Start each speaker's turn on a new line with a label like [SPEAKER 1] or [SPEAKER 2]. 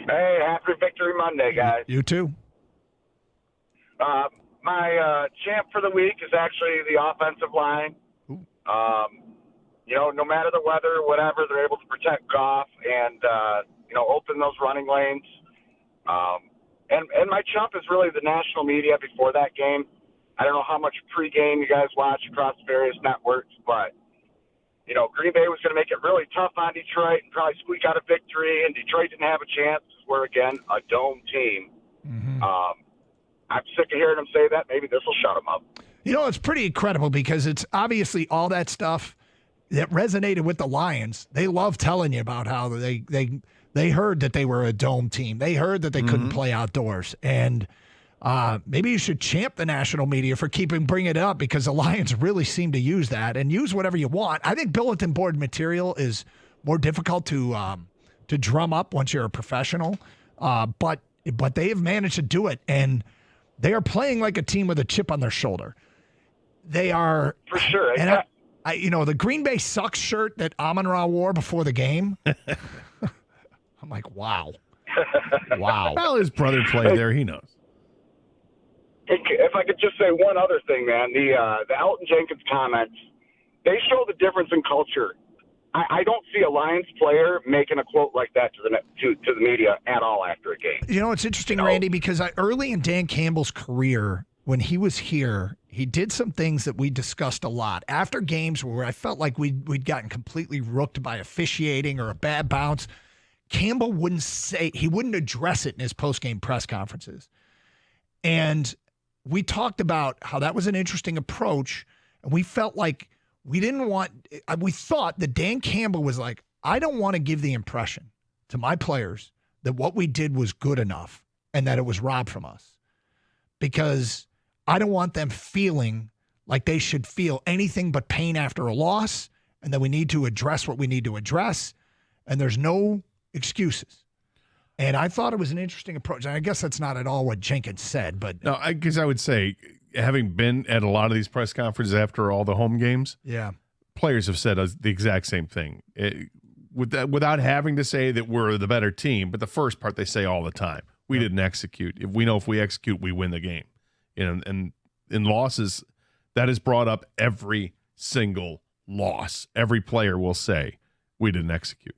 [SPEAKER 1] Hey, happy Victory Monday, guys.
[SPEAKER 2] You too.
[SPEAKER 1] My champ for the week is actually the offensive line. No matter the weather, whatever, they're able to protect Goff and, open those running lanes. And my chump is really the national media before that game. I don't know how much pregame you guys watch across various networks, but, Green Bay was going to make it really tough on Detroit and probably squeak out a victory, and Detroit didn't have a chance. We're, again, a dome team.
[SPEAKER 2] Mm-hmm.
[SPEAKER 1] I'm sick of hearing them say that. Maybe this will shut them up.
[SPEAKER 2] It's pretty incredible because it's obviously all that stuff that resonated with the Lions. They love telling you about how they heard that they were a dome team. They heard that they couldn't play outdoors. And maybe you should champ the national media for bringing it up, because the Lions really seem to use that and use whatever you want. I think bulletin board material is more difficult to drum up once you're a professional. But they have managed to do it, and they are playing like a team with a chip on their shoulder. They are
[SPEAKER 1] for sure.
[SPEAKER 2] And the Green Bay sucks shirt that Amon-Ra wore before the game. I'm like, wow.
[SPEAKER 3] Well, his brother played there. He knows.
[SPEAKER 1] If I could just say one other thing, man, the Elton Jenkins comments, they show the difference in culture. I don't see a Lions player making a quote like that to the media at all after a game.
[SPEAKER 2] It's interesting, Randy, because early in Dan Campbell's career, when he was here, he did some things that we discussed a lot. After games where I felt like we'd gotten completely rooked by officiating or a bad bounce, Campbell wouldn't address it in his post-game press conferences. And we talked about how that was an interesting approach, and we felt like we thought that Dan Campbell was like, I don't want to give the impression to my players that what we did was good enough and that it was robbed from us, because I don't want them feeling like they should feel anything but pain after a loss, and that we need to address what we need to address, and there's no excuses. And I thought it was an interesting approach. And I guess that's not at all what Jenkins said, but
[SPEAKER 3] no, because I would say, having been at a lot of these press conferences after all the home games, players have said the exact same thing. Without having to say that we're the better team, but the first part they say all the time, we didn't execute. If we execute, we win the game. And in losses, that is brought up every single loss. Every player will say, we didn't execute.